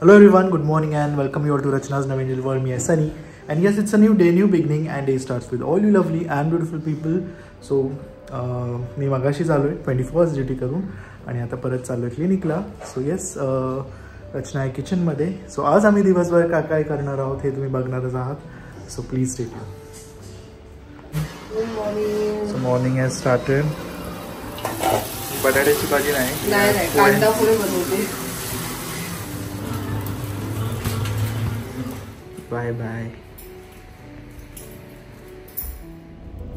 Hello everyone, good morning and welcome you all to Rachna's Naveen World. Me, Sunny, and yes, it's a new day, new beginning, and day starts with all you lovely and beautiful people. So, मी मगाशी चाललोय 24 duty करून आणि आता परत चाललोय क्लिनिकला. So yes, रचना आहे किचनमध्ये. So आज आम्ही दिवसभर काय काय करणार आहोत हे तुम्ही बघणारच आहात. So please stay tune. Good morning. So morning has started. बटाट्याची भाजी नाही कांदा पोहे बनवते. Bye bye.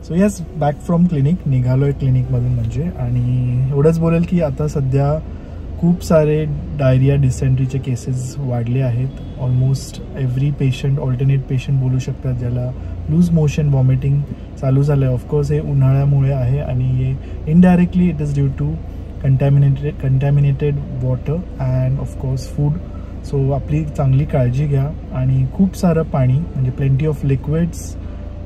So yes, back from clinic. निघालोय क्लिनिकमधून म्हणजे. आणि एवढंच बोलेल की आता सध्या खूप सारे डायरिया डिसेंट्रीचे केसेस वाढले आहेत. Almost every patient, alternate patient बोलू शकतात, ज्याला लूज मोशन वॉमिटिंग चालू झालं आहे. ऑफकोर्स हे उन्हाळ्यामुळे आहे आणि हे indirectly it is due to contaminated water and of course food. So आपली चांगली काळजी घ्या आणि खूप सारं पाणी, म्हणजे प्लेंटी ऑफ लिक्विड्स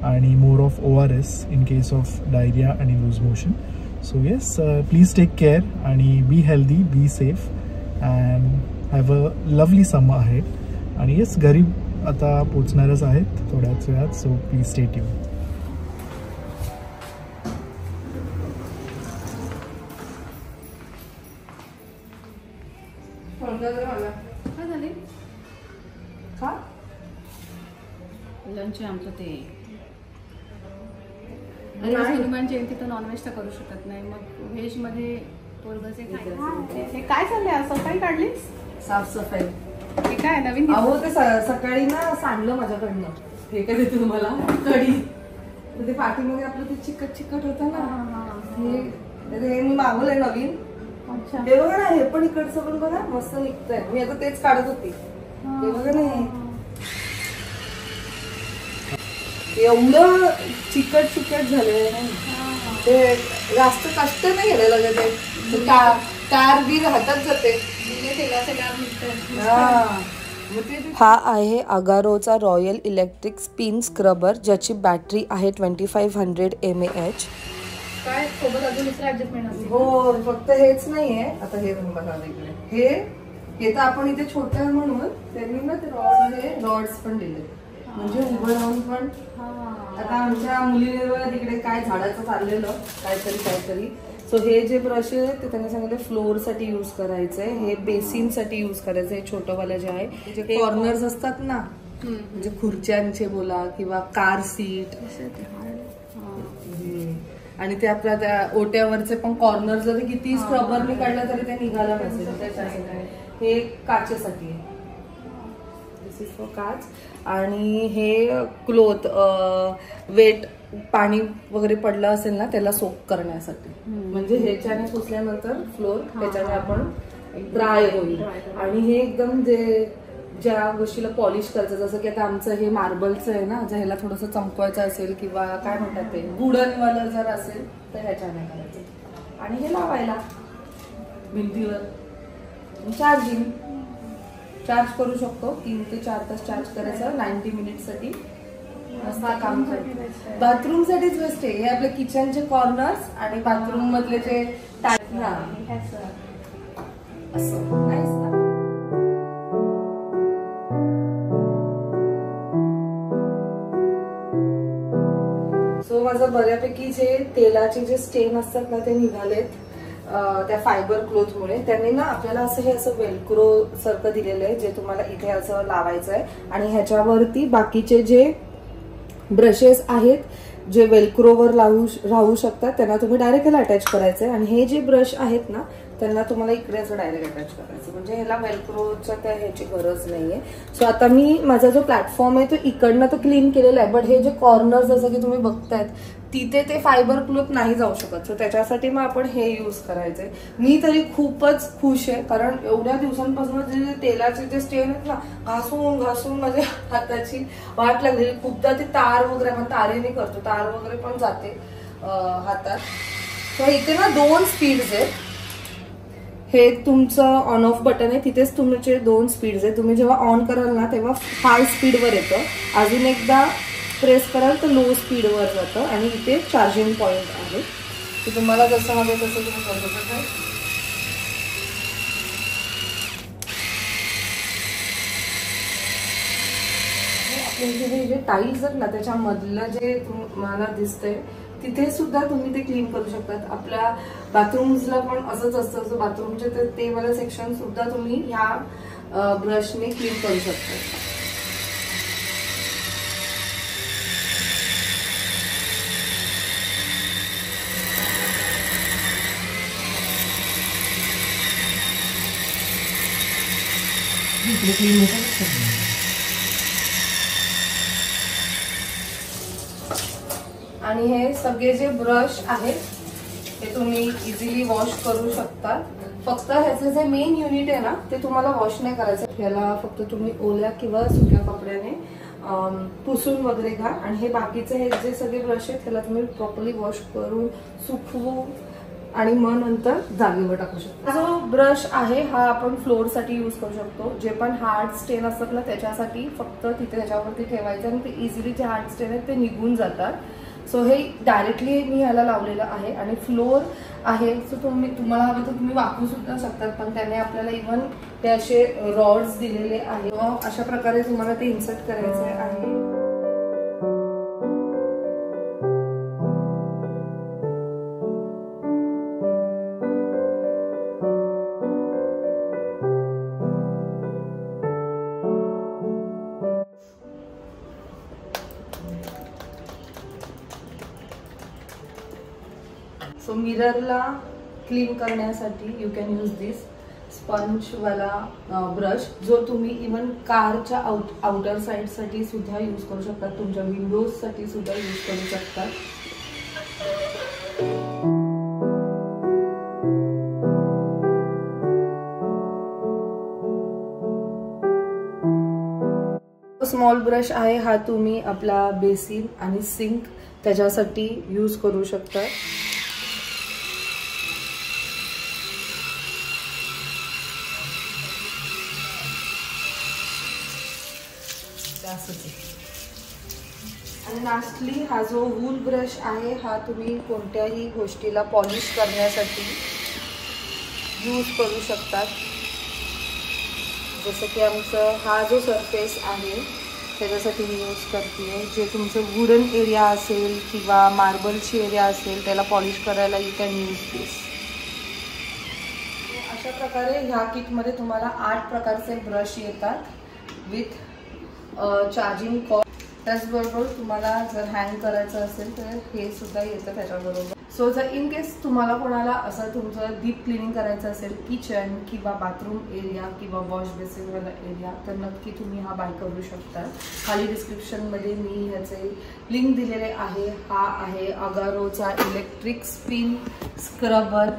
आणि more of ORS in case of diarrhoea आणि loose motion. So yes, please take care आणि be healthy, be safe and have a lovely summer आहे. आणि येस, घरी आता पोचणारच आहेत थोड्याच वेळात. So please stay tune. Lunch आमचं ते हनुमान जयंती तर नॉनव्हेज तर करू शकत नाही. मग व्हेज मध्ये पोरगचे हे काय चाललंय आज? सफाई काढली, साफसफाई. हे काय नवीन? अहो ते सकाळी ना सांडलं माझ्याकडनं. हे काय देते तुम्हाला कढी. ते पाठीमध्ये आपलं ते चिकट होतं ना, हे मी मागवलंय नवीन. अच्छा, ते बघा ना, हे पण इकडचं पण बघा मस्त निघतंय. मी आता तेच काढत होती. ते बघा ना, एवढं चिकट झालंय. ते जास्त कष्ट नाही घ्यायला लागत. कार बी हातात जाते. हा आहे अगारोचा रॉयल इलेक्ट्रिक स्पिन स्क्रबर, ज्याची बॅटरी आहे 2500 mAh. काय सोबत अजून दुसरं ऍडजस्टमेंट असते? हो, फक्त हेच नाहीये. आता हे बघा इकडे, हे तर आपण इथे छोटं आहे म्हणून त्यांनी ना ते रॉड्स पण दिले, म्हणजे उभं राहून पण. आता आमच्या मुलीने तिकडे काय झाडाचं चाललेलं काहीतरी. सो हे जे ब्रश आहे ते त्यांनी सांगितलं फ्लोअर साठी युज करायचंय, हे बेसिन साठी युज करायचं. हे छोटंवालं जे आहे, जे कॉर्नर्स असतात ना, म्हणजे खुर्च्यांचे बोला किंवा कार सीट, आणि ते आपल्या त्या ओट्यावरचे पण कॉर्नर जरी किती स्क्रबरने काढलं तरी ते निघाला नसेल. त्याच्यासाठी हे काचेसाठी आहे, दिस इज फॉर काच. आणि हे क्लोथ, वेट पाणी वगैरे पडलं असेल ना त्याला सोक करण्यासाठी, म्हणजे ह्याच्याने पुसल्यानंतर फ्लोर त्याच्याने आपण ड्राय होईल. आणि हे एकदम ज्या गोष्टीला पॉलिश करायचं, जसं की आता आमचं हे मार्बलचं आहे ना, ह्याला थोडंसं चमकवायचं असेल किंवा काय म्हणतात ते वुडनवालं जर असेल तर ह्याच्याने करायचं. आणि हे लावायला भिंतीवर. चार्ज करू शकतो. 3 ते 4 तास चार्ज करायचं 90 मिनिटसाठी. मस्त काम करतो. बाथरूम साठीच बेस्ट आहे हे. आपले किचनचे कॉर्नर्स आणि बाथरूम मधले जे असं नाहीच ना. सो माझं बऱ्यापैकी जे तेलाचे जे स्टेन असतात ना ते निघालेत त्या फायबर क्लोथमुळे. त्यांनी ना आपल्याला असं हे असं वेलक्रो सारखं दिलेलं आहे, जे तुम्हाला इथे असं लावायचं आहे. आणि ह्याच्यावरती बाकीचे जे ब्रशेस आहेत जे वेलक्रोवर राहू शकतात त्यांना तुम्ही डायरेक्ट ह्याला अटॅच करायचंय. आणि हे जे ब्रश आहेत ना त्यांना तुम्हाला इकडे असं डायरेक्ट अटॅच करायचं, म्हणजे ह्याला वेलक्रोच्या त्या ह्याची गरज नाहीये. सो आता मी माझा जो प्लॅटफॉर्म आहे तो इकडनं तर क्लीन केलेला आहे, बट हे जे कॉर्नर जसं की तुम्ही बघतायत तिथे ते फायबर क्लोथ नाही जाऊ शकत. सो त्याच्यासाठी मग आपण हे यूज करायचंय. मी तरी खूपच खुश आहे, कारण एवढ्या दिवसांपासून जे तेलाचे जे स्टेन आहेत ना, घासून माझ्या हाताची वाट लागलेली. खूपदा ते तार वगैरे आपण तारेने करतो, तार वगैरे पण जाते हातात. तर इथे ना 2 स्पीड्स आहेत. हे तुमचं ऑन ऑफ बटन आहे, तिथेच तुमचे 2 स्पीड्स आहेत. तुम्ही जेव्हा ऑन कराल ना तेव्हा हाय स्पीडवर येतं, अजून एकदा प्रेस कराल तर लो स्पीडवर जातं. आणि इथे चार्जिंग पॉइंट आहे, की तुम्हाला जसं हवं तसं तुम्ही करू शकता. तुमचे जे टाईल्स आहेत ना त्याच्यामधलं जे तुम्हाला दिसतंय तिथे सुद्धा तुम्ही ते क्लीन करू शकतात. आपल्या बाथरूम्सला पण असंच असतं, सो बाथरूमचे ते वाला सेक्शन सुद्धा तुम्ही ह्या ब्रशने क्लीन करू शकता. आणि हे सगळे जे ब्रश आहेत ते तुम्ही इझिली वॉश करू शकता. फक्त ह्याचं जे मेन युनिट आहे ना ते तुम्हाला वॉश नाही करायचं. ह्याला फक्त तुम्ही ओल्या किंवा सुक्या कपड्याने पुसून वगैरे घ्या. आणि हे बाकीचे हे जे सगळे ब्रश आहेत त्याला तुम्ही प्रॉपरली वॉश करून सुकवू आणि मग नंतर जागेवर टाकू शकतो. जो ब्रश आहे हा आपण फ्लोर साठी यूज करू शकतो. जे पण हार्ड स्टेन असतात ना त्याच्यासाठी फक्त तिथे त्याच्यावरती ठेवायचं आणि ते इझिली जे हार्ड स्टेन आहेत ते निघून जातात. सो हे डायरेक्टली मी ह्याला लावलेलं आहे. आणि फ्लोर आहे सो तुम्हाला हवं तर तुम्ही वापरू सुद्धा शकतात, पण त्याने आपल्याला इव्हन ते असे रॉड्स दिलेले आहे. अशा प्रकारे तुम्हाला ते इन्सर्ट करायचे आहे. सो मिररला क्लीन करण्यासाठी यू कॅन यूज दिस स्पंजवाला ब्रश, जो तुम्ही इवन कारच्या आउटर साईडसाठी सुद्धा यूज करू शकता, तुमच्या विंडोजसाठी सुद्धा यूज करू शकता. स्मॉल ब्रश आहे हा तुम्ही आपला बेसिन आणि सिंक त्याच्यासाठी यूज करू शकता. आणि लास्टली हा जो वूल ब्रश आहे हा तुम्ही कोणत्याही गोष्टीला पॉलिश करण्यासाठी यूज करू शकतात. जसं की आमचं हा जो सरफेस आहे त्याच्यासाठी मी यूज करते. जे तुमचं वुडन एरिया असेल किंवा मार्बलची एरिया असेल त्याला पॉलिश करायला यू कॅन यूज दिस. अशा प्रकारे ह्या किटमध्ये तुम्हाला 8 प्रकारचे ब्रश येतात विथ चार्जिंग कॉर्ड. त्याचबरोबर तुम्हाला जर हँग करायचं असेल तर हे सुद्धा येतं त्याच्याबरोबर. सो जर इन केस तुम्हाला कोणाला असं तुमचं डीप क्लिनिंग करायचं असेल किचन किंवा बाथरूम एरिया किंवा वॉश बेसिनवाला एरिया तर नक्की तुम्ही हा बाय करू शकता. खाली डिस्क्रिप्शनमध्ये मी ह्याचे लिंक दिलेले आहे. हा आहे अगारोचा electric spin scrubber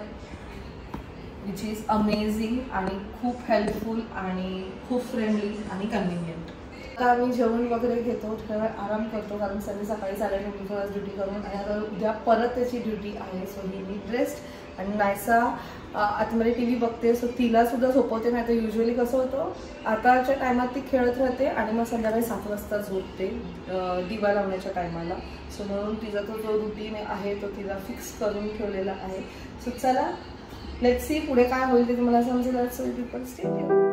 which is amazing आणि खूप हेल्पफुल आणि खूप फ्रेंडली आणि कन्व्हिनियंट. आता आम्ही जेवण वगैरे घेतो, थोडा वेळ आराम करतो कारण सकाळी साडेनऊ मी आज ड्युटी करून आणि आता उद्या परत त्याची ड्युटी आहे. सो ही मी ड्रेस्ड आणि नायसा आतमध्ये टी व्ही बघते. सो तिला सुद्धा झोपवते. नाही तर युजली कसं होतं आताच्या टायमात ती खेळत राहते आणि मग संध्याकाळी 7 वाजता झोपते दिवा लावण्याच्या टायमाला. सो म्हणून तिचा तो जो रुटीन आहे तो तिला फिक्स करून ठेवलेला आहे. सो चला लेट्स सी पुढे काय होईल ते तुम्हाला समजेल. So people stay tuned.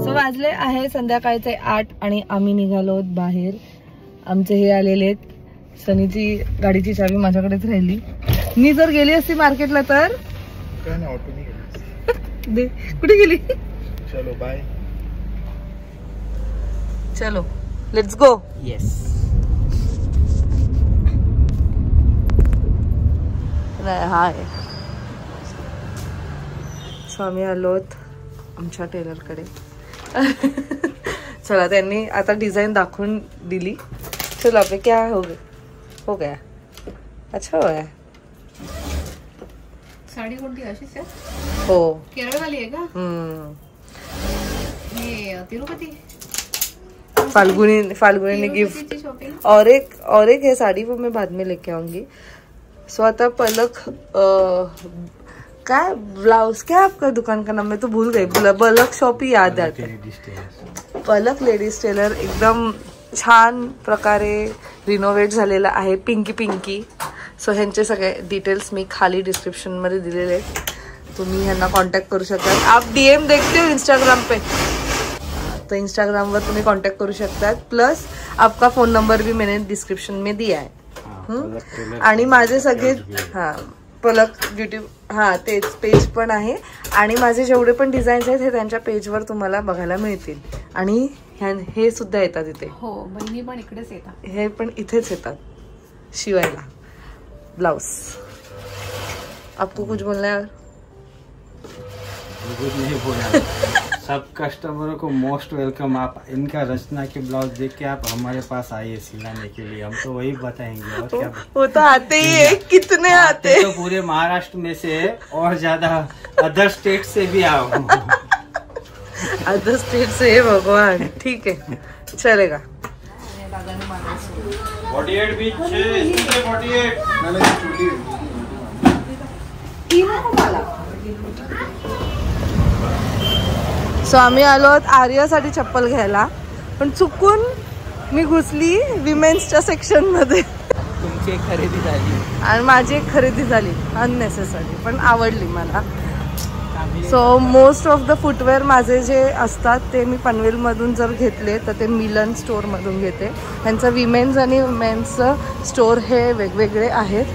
So वाजले आहे संध्याकाळचे 8 आणि आम्ही निघालो बाहेर. आमचे हे आलेले आहेत. सनीची गाडीची चावी माझ्याकडेच राहिली. मी जर गेली असती मार्केटला तर काय नाही ऑटोनी गेली. दे कुठे गेली. चलो बाय. चलो let's go. Yes. High. So आम्ही आलोत आमच्या टेलरकडे. चला त्यांनी आता डिझाईन दाखवून दिली. चलो आपले क्या हो गया. अच्छा हो गया. साडी कोणती अशीच आहे. हो केरळवाली आहे का. हे तिरुपती फाल्गुनी ने गिफ्ट. और एक है साड़ी वो मैं बाद में लेके आऊंगी. सो आता पलक क्या ब्लाउज क्या आपका दुकान का नाम मैं तो भूल गई. पलक शॉप ही याद आते. पलक लेडीज टेलर एकदम छान प्रकारे रिनोव्हेट झालेला आहे. पिंकी. सो ह्यांचे सगळे डिटेल्स मी खाली डिस्क्रिप्शनमध्ये दिलेले आहेत. तुम्ही ह्यांना कॉन्टॅक्ट करू शकता। आप DM देखते हो इंस्टाग्राम पे, तो इंस्टाग्राम वर तुम्ही कॉन्टॅक्ट करू शकता। प्लस आपका फोन नंबर भी मैंने डिस्क्रिप्शन में दिया है। आणि माझे सगळे पलक ब्युटी तेच पेज पण आहे आणि माझे जेवढे पण डिझाईन्स आहेत हे त्यांच्या पेजवर तुम्हाला बघायला मिळतील। आणि हे सुद्धा येतात इथे। हो, बहिणी पण इकडेच येतात, हे पण इथेच येतात शिवायला ब्लाउज। आपको कुछ बोलना है? कुछ नहीं बोलना। सब कस्टमरों को मोस्ट वेलकम। आप इनका रचना के ब्लाउज देख के आप हमारे पास आइए सिलाने के लिए, हम तो वही बताएंगे। और क्या वो तो आते ही है, कितने आते तो पूरे महाराष्ट्र में से और ज्यादा अदर स्टेट से भी आओ। अदर स्टेट से है भगवान। ठीक है, चलेगा। 48 बीच 48 सो आम्ही आलो आहोत आर्यासाठी चप्पल घ्यायला, पण चुकून मी घुसली विमेन्सच्या सेक्शन मध्ये। तुमची एक खरेदी झाली आणि माझी एक खरेदी झाली अननेसेसरी, पण आवडली मला। So most of the footwear माझे जे असतात ते मी पनवेलमधून जर घेतले तर ते मिलन स्टोअरमधून घेते। त्यांचं विमेन्स आणि मेन्सचं स्टोअर हे वेगवेगळे आहेत।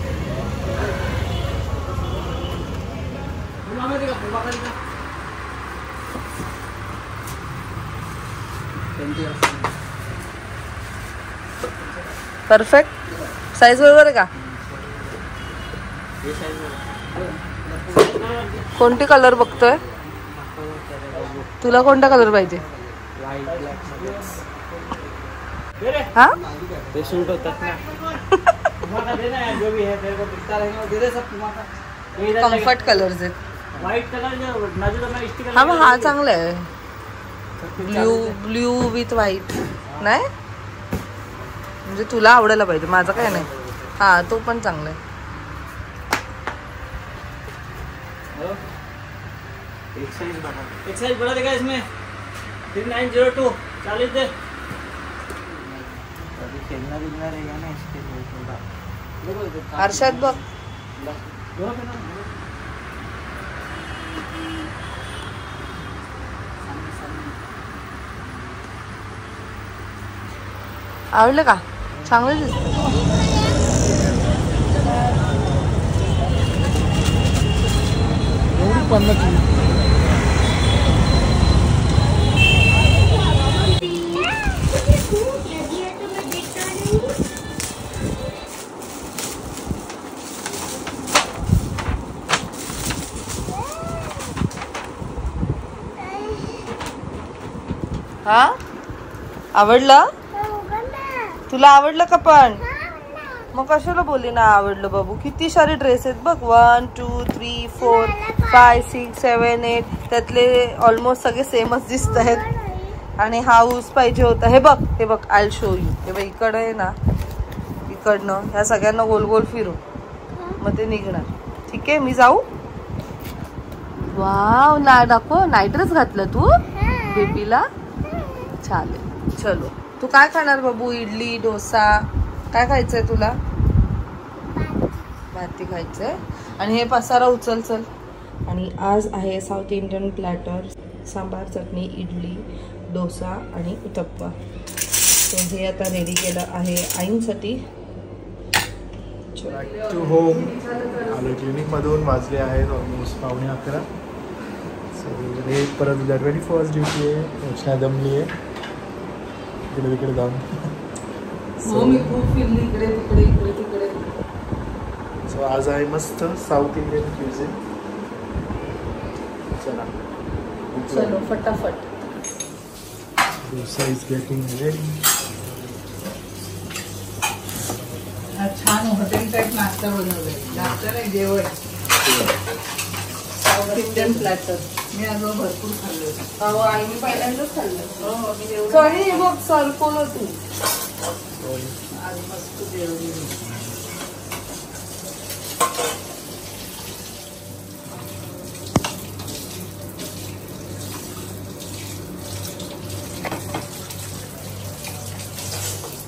परफेक्ट साईज बरोबर आहे का? कोणती कलर बघतोय? तुला कोणता कलर पाहिजे? हा ते सूट होतात ना। कम्फर्ट कलर्स आहेत। व्हाइट कलर हा चांगला आहे। ब्ल्यू विथ व्हाईट नाही म्हणजे तुला आवडायला पाहिजे, माझं काय नाही। हा तो पण चांगला आहे। एक साइज बड़ा देगा इसमें 3902 40 दे। अभी खेलना दिखना रहेगा ना इसके लिए थोड़ा। हर्षद बघ आवडलं का? चांगलं दिसतं। हा आवडलं तुला? आवडलं का? पण मग कशाला बोलली ना आवडलं बाबू? किती सारे ड्रेस आहेत बघ, 1 2 3 4 5 6 7 8 त्यातले ऑलमोस्ट सगळे सेमच दिसत आहेत। आणि हा ऊस पाहिजे होता। हे बघ हे बघ, आय शो यू। हे बघ इकडं आहे ना, इकडनं ह्या सगळ्यांना गोल गोल फिरू मग ते निघणार। ठीक आहे, मी जाऊ? वाव ना, दाखव नाईट ड्रेस घातला तू बेबीला, चालेल चलो। तू काय खाणार बाबू? इडली डोसा काय खायचंय तुला? भाती खायचंय। आणि हे पसारा उचल चल। आणि आज आहे south Indian platter, sambar chutney idli dosa आणि उत्तप्पा। तर हे आता रेडी केलं आहे आईंसाठी। बॅक टू होम आलो क्लिनिकमधून, वाजले आहेत ऑलमोस्ट 11:15। सो हे परत 21st ड्युटी आहे, रोशना दमली आहे इकडे तिकडे जाऊन। मी खूप फिरली इकडे तिकडे इकडे तिकडे। सो आज आहे मस्त साऊथ इंडियन क्युझिन। चला चलो फटाफट। Dosa is getting ready. छान हॉटेल टाईप नाश्ता बनवलाय, नाश्ता नाही जेवण, साऊथ इंडियन प्लॅटर। मी आज भरपूर खाल्लं। हो आणि मी पहिल्यांदाच खाल्लं। कधी बघ सरकवलं तू आज मस्त जेवली।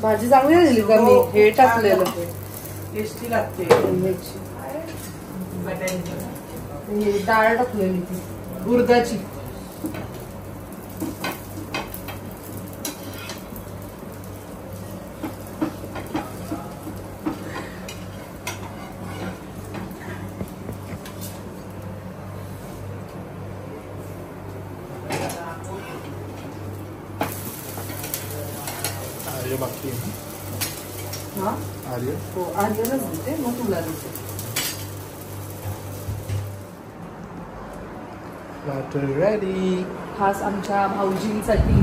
भाजी चांगली झाली का? मी हे टाकलेलं टेस्टी लागते। हे डाळ टाकलेली ती उडदाची. आर्य बाकी आहे हा ना? आर्य हो आर्यलाच देते मग तुला देते. Batter ready. खास आमच्या भाऊजींसाठी.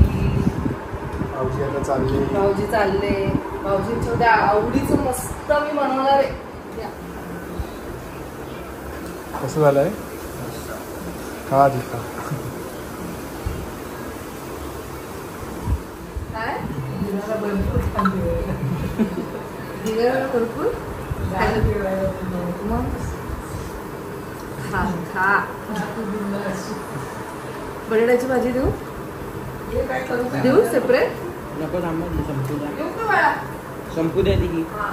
भाऊजी आता चालले. भाऊजी चालले. भाऊजींच्या उद्या आवडीचं मस्त मी बनवणार आहे. या. कसं झालंय? खा दिखा. काय दिवाला भरपूर दिवाला भरपूर मग खा खा. बटाट्याची भाजी देऊ देऊ सेपरेट नको थांबा, संपू द्या. देऊ का बाळा? संपू द्या ती. हा